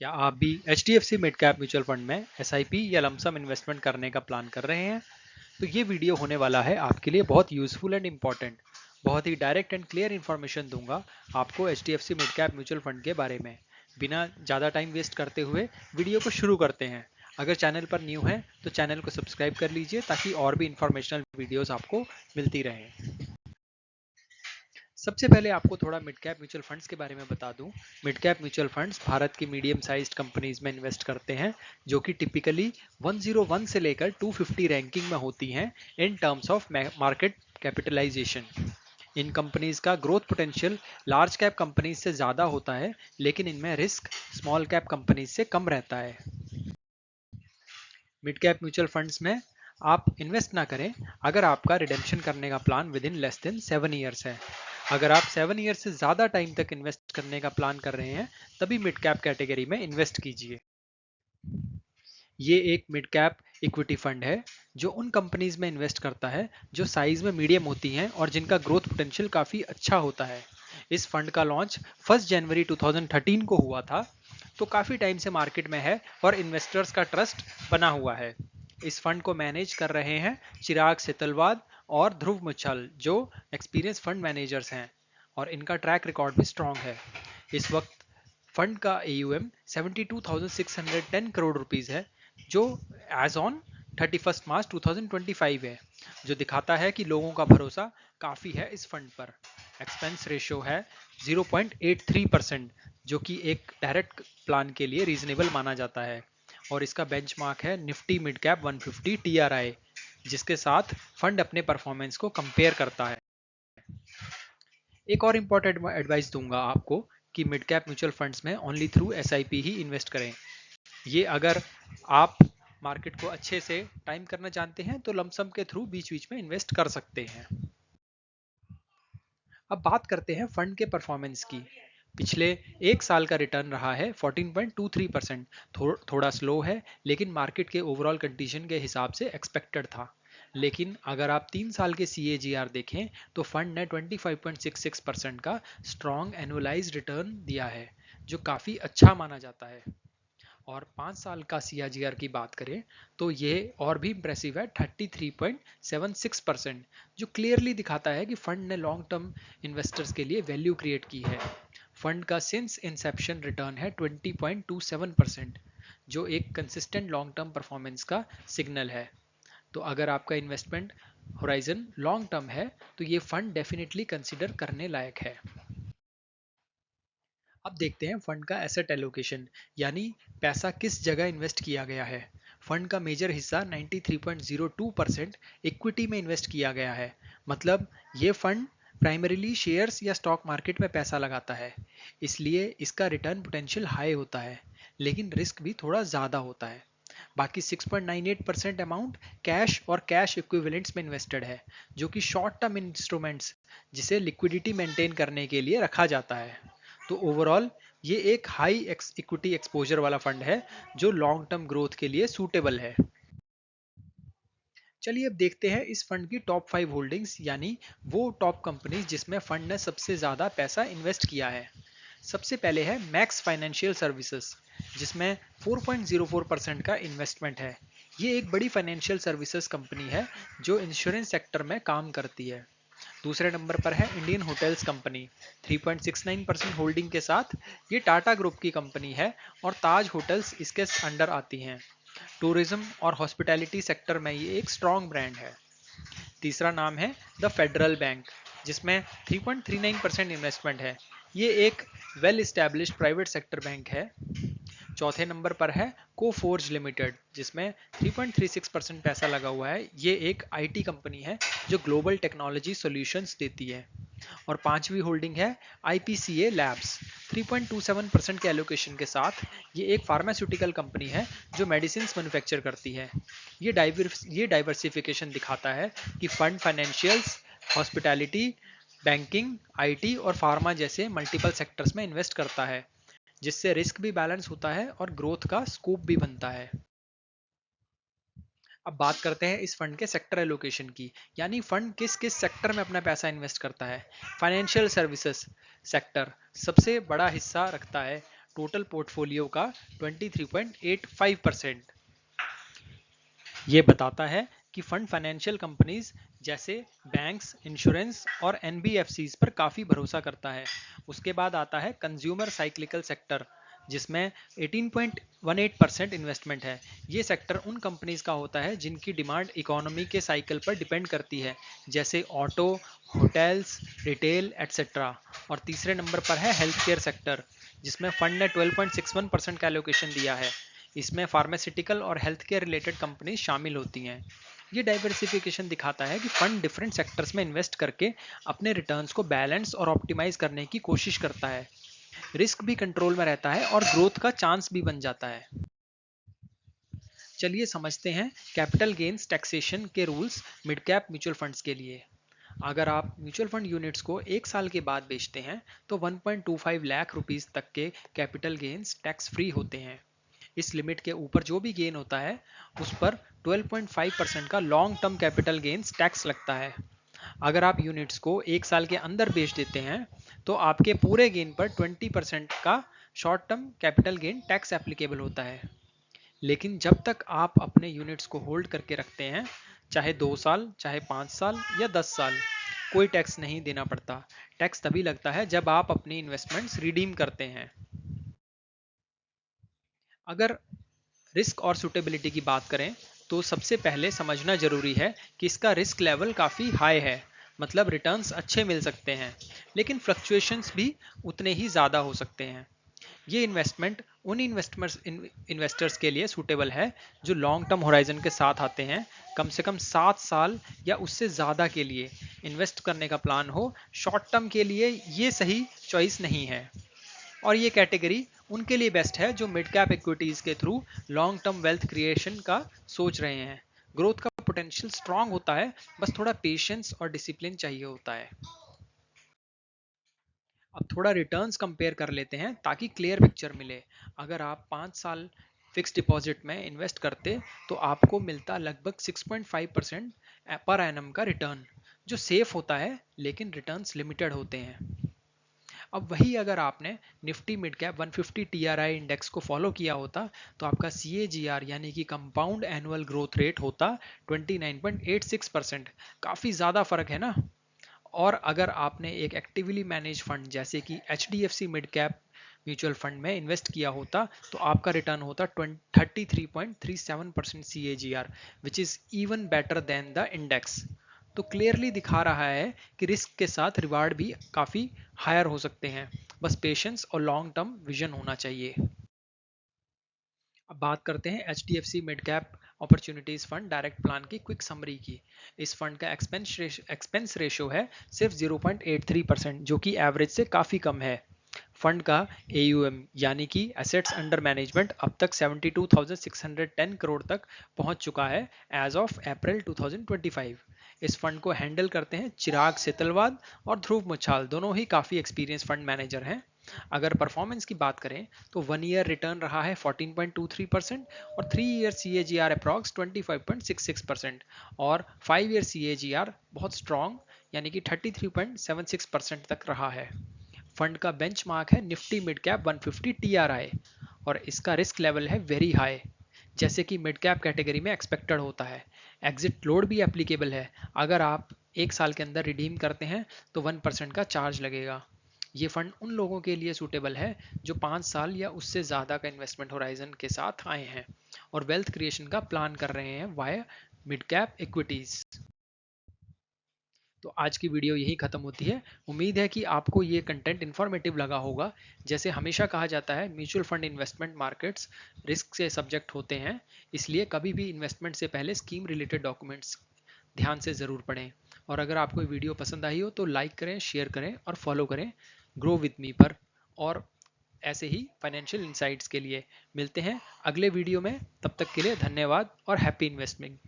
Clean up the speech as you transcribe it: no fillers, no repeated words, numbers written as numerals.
क्या आप भी HDFC mid cap mutual fund में SIP या लमसम इन्वेस्टमेंट करने का प्लान कर रहे हैं? तो ये वीडियो होने वाला है आपके लिए बहुत यूजफुल एंड इम्पॉर्टेंट। बहुत ही डायरेक्ट एंड क्लियर इन्फॉर्मेशन दूंगा आपको HDFC mid cap mutual fund के बारे में। बिना ज़्यादा टाइम वेस्ट करते हुए वीडियो को शुरू करते हैं। अगर चैनल पर न्यू है तो चैनल को सब्सक्राइब कर लीजिए ताकि और भी इंफॉर्मेशनल वीडियोस आपको मिलती रहें। सबसे पहले आपको थोड़ा मिड कैप म्यूचुअल फंड्स के बारे में बता दूं। Mid cap mutual funds Bharat की मीडियम साइज्ड कंपनीज में इन्वेस्ट करते हैं जो कि टिपिकली 101 से लेकर 250 रैंकिंग में होती हैं in terms of market capitalisation. इन कंपनीज का growth potential large cap companies से ज़्यादा होता है, लेकिन इनमें रिस्क स्मॉल कैप कंपनीज से कम रहता है। मिड कैप म्यूचुअल फंड्स में आप इन्वेस्ट ना करें अगर आपका रिडेम्पशन करने का plan with in less than 7 years है। अगर आप 7 ईयर्स से ज़्यादा टाइम तक इन्वेस्ट करने का प्लान कर रहे हैं तभी मिड कैप कैटेगरी में इन्वेस्ट कीजिए। ये एक मिड कैप इक्विटी फंड है जो उन कंपनीज में इन्वेस्ट करता है जो साइज में मीडियम होती हैं और जिनका ग्रोथ पोटेंशियल काफ़ी अच्छा होता है। इस फंड का लॉन्च 1 जनवरी 2013 को हुआ था, तो काफ़ी टाइम से मार्केट में है और इन्वेस्टर्स का ट्रस्ट बना हुआ है। इस फंड को मैनेज कर रहे हैं चिराग सेतलवाद और ध्रुव मुच्छल, जो एक्सपीरियंस फंड मैनेजर्स हैं और इनका ट्रैक रिकॉर्ड भी स्ट्रॉन्ग है। इस वक्त फंड का AUM 72,610 करोड़ रुपीस है, जो एज ऑन 31 मार्च 2025 है, जो दिखाता है कि लोगों का भरोसा काफ़ी है इस फंड पर। एक्सपेंस रेशियो है 0.83%, जो कि एक डायरेक्ट प्लान के लिए रीजनेबल माना जाता है। और इसका बेंचमार्क है निफ्टी मिड कैप 150 TRI, जिसके साथ फंड अपने परफॉर्मेंस को कंपेयर करता है। एक और इम्पॉर्टेंट एडवाइस दूंगा आपको कि मिड कैप म्यूचुअल फंड्स में ओनली थ्रू SIP ही इन्वेस्ट करें। ये अगर आप मार्केट को अच्छे से टाइम करना जानते हैं तो लमसम के थ्रू बीच बीच में इन्वेस्ट कर सकते हैं। अब बात करते हैं फंड के परफॉर्मेंस की। पिछले एक साल का रिटर्न रहा है 14.23%। थोड़ा स्लो है, लेकिन मार्केट के ओवरऑल कंडीशन के हिसाब से एक्सपेक्टेड था। लेकिन अगर आप 3 साल के CAGR देखें तो फंड ने 25.66% का स्ट्रॉन्ग एनुअलाइज रिटर्न दिया है, जो काफ़ी अच्छा माना जाता है। और 5 साल का CAGR की बात करें तो ये और भी इंप्रेसिव है 33.76%, जो क्लियरली दिखाता है कि फंड ने लॉन्ग टर्म इन्वेस्टर्स के लिए वैल्यू क्रिएट की है। फंड का सिंस इंसेप्शन रिटर्न है 20.27%, जो एक कंसिस्टेंट लॉन्ग टर्म परफॉर्मेंस का सिग्नल है। तो अगर आपका इन्वेस्टमेंट होराइजन लॉन्ग टर्म है तो ये फंड डेफिनेटली कंसिडर करने लायक है। अब देखते हैं फंड का एसेट एलोकेशन, यानी पैसा किस जगह इन्वेस्ट किया गया है। फंड का मेजर हिस्सा 93.02% इक्विटी में इन्वेस्ट किया गया है। मतलब ये फंड प्राइमरीली शेयर्स या स्टॉक मार्केट में पैसा लगाता है, इसलिए इसका रिटर्न पोटेंशियल हाई होता है, लेकिन रिस्क भी थोड़ा ज़्यादा होता है। बाकी 6.98% अमाउंट कैश और कैश इक्विवेलेंट्स में इन्वेस्टेड है, जो कि शॉर्ट टर्म इंस्ट्रूमेंट्स जिसे लिक्विडिटी मेंटेन करने के लिए रखा जाता है। तो ओवरऑल ये एक हाई इक्विटी एक्सपोजर वाला फंड है जो लॉन्ग टर्म ग्रोथ के लिए सूटेबल है। चलिए अब देखते हैं इस फंड की टॉप 5 होल्डिंग्स, यानी वो टॉप कंपनीज जिसमें फंड ने सबसे ज़्यादा पैसा इन्वेस्ट किया है। सबसे पहले है मैक्स फाइनेंशियल सर्विसेज, जिसमें 4.04% का इन्वेस्टमेंट है। ये एक बड़ी फाइनेंशियल सर्विसेज कंपनी है जो इंश्योरेंस सेक्टर में काम करती है। दूसरे नंबर पर है इंडियन होटल्स कंपनी, 3.69% होल्डिंग के साथ। ये टाटा ग्रुप की कंपनी है और ताज होटल्स इसके अंडर आती हैं। टूरिज्म और हॉस्पिटैलिटी सेक्टर में ये एक स्ट्रॉन्ग ब्रांड है। तीसरा नाम है द फेडरल बैंक, जिसमें 3.39% इन्वेस्टमेंट है। ये एक well established private sector bank है। चौथे नंबर पर है कोफोर्ज लिमिटेड, जिसमें 3.36% पैसा लगा हुआ है। ये एक IT कंपनी है जो ग्लोबल टेक्नोलॉजी सॉल्यूशंस देती है। और पांचवी होल्डिंग है IPCA लैब्स, 3.27% के एलोकेशन के साथ। ये एक फार्मास्यूटिकल कंपनी है जो मेडिसिन मैन्युफैक्चर करती है। ये डाइवर्सिफिकेशन दिखाता है कि fund financials, hospitality, banking, IT और फार्मा जैसे मल्टीपल सेक्टर्स में इन्वेस्ट करता है, जिससे रिस्क भी बैलेंस होता है और ग्रोथ का स्कोप भी बनता है। अब बात करते हैं इस फंड के सेक्टर एलोकेशन की, यानी फंड किस किस सेक्टर में अपना पैसा इन्वेस्ट करता है। फाइनेंशियल सर्विसेज सेक्टर सबसे बड़ा हिस्सा रखता है, टोटल पोर्टफोलियो का 23.85%। ये बताता है कि फंड फाइनेंशियल कंपनीज जैसे बैंक्स, इंश्योरेंस और एनबीएफसीज पर काफ़ी भरोसा करता है। उसके बाद आता है कंज्यूमर साइक्लिकल सेक्टर, जिसमें 18.18% इन्वेस्टमेंट है। ये सेक्टर उन कंपनीज का होता है जिनकी डिमांड इकोनॉमी के साइकिल पर डिपेंड करती है, जैसे ऑटो, होटल्स, रिटेल एटसेट्रा। और तीसरे नंबर पर है हेल्थ केयर सेक्टर, जिसमें फंड ने 12.61% का एलोकेशन दिया है। इसमें फार्मास्यूटिकल और हेल्थ केयर रिलेटेड कंपनी शामिल होती हैं। ये डाइवर्सिफिकेशन दिखाता है कि फंड डिफरेंट सेक्टर्स में इन्वेस्ट करके अपने रिटर्न्स को बैलेंस और ऑप्टिमाइज करने की कोशिश करता है। रिस्क भी कंट्रोल में रहता है और ग्रोथ का चांस भी बन जाता है। चलिए समझते हैं कैपिटल गेन्स टैक्सेशन के rules mid cap mutual funds के लिए। अगर आप म्यूचुअल फंड यूनिट्स को एक साल के बाद बेचते हैं तो 1.25 लाख रुपीस तक के कैपिटल गेन्स टैक्स फ्री होते हैं। इस लिमिट के ऊपर जो भी गेन होता है उस पर 12.5% का long term capital gains tax लगता है। अगर आप यूनिट्स को एक साल के अंदर बेच देते हैं तो आपके पूरे गेन पर 20% का short term capital gain tax applicable होता है। लेकिन जब तक आप अपने यूनिट्स को होल्ड करके रखते हैं, चाहे 2 साल, चाहे 5 साल या 10 साल, कोई टैक्स नहीं देना पड़ता। टैक्स तभी लगता है जब आप अपनी इन्वेस्टमेंट्स रिडीम करते हैं। अगर रिस्क और सूटेबिलिटी की बात करें तो सबसे पहले समझना जरूरी है कि इसका रिस्क लेवल काफ़ी हाई है, मतलब रिटर्न्स अच्छे मिल सकते हैं लेकिन फ्लक्चुएशंस भी उतने ही ज़्यादा हो सकते हैं। ये इन्वेस्टमेंट उन इन्वेस्टर्स के लिए सूटेबल है जो लॉन्ग टर्म होराइजन के साथ आते हैं, कम से कम 7 साल या उससे ज़्यादा के लिए इन्वेस्ट करने का प्लान हो। शॉर्ट टर्म के लिए ये सही चॉइस नहीं है। और ये कैटेगरी उनके लिए बेस्ट है जो मिड कैप इक्विटीज के through long term wealth creation का सोच रहे हैं। ग्रोथ का पोटेंशियल स्ट्रांग होता है, बस थोड़ा पेशेंस और डिसिप्लिन चाहिए होता है। अब थोड़ा रिटर्न्स कंपेयर कर लेते हैं ताकि क्लियर पिक्चर मिले। अगर आप 5 साल फिक्स डिपॉजिट में इन्वेस्ट करते तो आपको मिलता लगभग 6.5% पर एनम का रिटर्न, जो सेफ होता है लेकिन रिटर्न्स लिमिटेड होते हैं। अब वही अगर आपने Nifty mid cap 150 TRI index को फॉलो किया होता तो आपका CAGR यानी कि कंपाउंड एनुअल ग्रोथ रेट होता 29.86%। काफ़ी ज़्यादा फर्क है ना। और अगर आपने एक एक्टिवली मैनेज फंड जैसे कि HDFC mid cap mutual fund में इन्वेस्ट किया होता तो आपका रिटर्न होता 33.37% CAGR, which is even better than the index. तो क्लियरली दिखा रहा है कि रिस्क के साथ रिवार्ड भी काफ़ी हायर हो सकते हैं, बस पेशेंस और लॉन्ग टर्म विजन होना चाहिए। अब बात करते हैं HDFC mid cap opportunities fund direct plan की क्विक समरी की। इस फंड का एक्सपेंस रेशो है सिर्फ 0.83%, जो कि एवरेज से काफ़ी कम है। फंड का AUM यानी कि एसेट्स अंडर मैनेजमेंट अब तक 72,610 करोड़ तक पहुंच चुका है एज ऑफ अप्रैल 2025। इस फंड को हैंडल करते हैं चिराग सेतलवाद और ध्रुव मुच्छाल, दोनों ही काफ़ी एक्सपीरियंस फंड मैनेजर हैं। अगर परफॉर्मेंस की बात करें तो 1 ईयर रिटर्न रहा है 14.23% और 3 ईयर CAGR अप्रॉक्स 25.66% और 5 ईयर CAGR बहुत स्ट्रॉन्ग यानी कि 33.76% तक रहा है। फंड का बेंचमार्क है निफ्टी मिड कैप 150 TRI और इसका रिस्क लेवल है वेरी हाई, जैसे कि मिड कैप कैटेगरी में एक्सपेक्टेड होता है। एग्जिट लोड भी एप्लीकेबल है। अगर आप एक साल के अंदर रिडीम करते हैं तो 1% का चार्ज लगेगा। ये फंड उन लोगों के लिए सूटेबल है जो 5 साल या उससे ज़्यादा का इन्वेस्टमेंट होराइजन के साथ आए हैं और वेल्थ क्रिएशन का प्लान कर रहे हैं वाया मिड कैप इक्विटीज़। तो आज की वीडियो यही खत्म होती है। उम्मीद है कि आपको ये कंटेंट इन्फॉर्मेटिव लगा होगा। जैसे हमेशा कहा जाता है, mutual fund investment markets risk से सब्जेक्ट होते हैं, इसलिए कभी भी इन्वेस्टमेंट से पहले स्कीम रिलेटेड डॉक्यूमेंट्स ध्यान से ज़रूर पढ़ें। और अगर आपको वीडियो पसंद आई हो तो लाइक करें, शेयर करें और फॉलो करें ग्रो विथ मी पर। और ऐसे ही फाइनेंशियल इंसाइट्स के लिए मिलते हैं अगले वीडियो में। तब तक के लिए धन्यवाद और हैप्पी इन्वेस्टमेंट।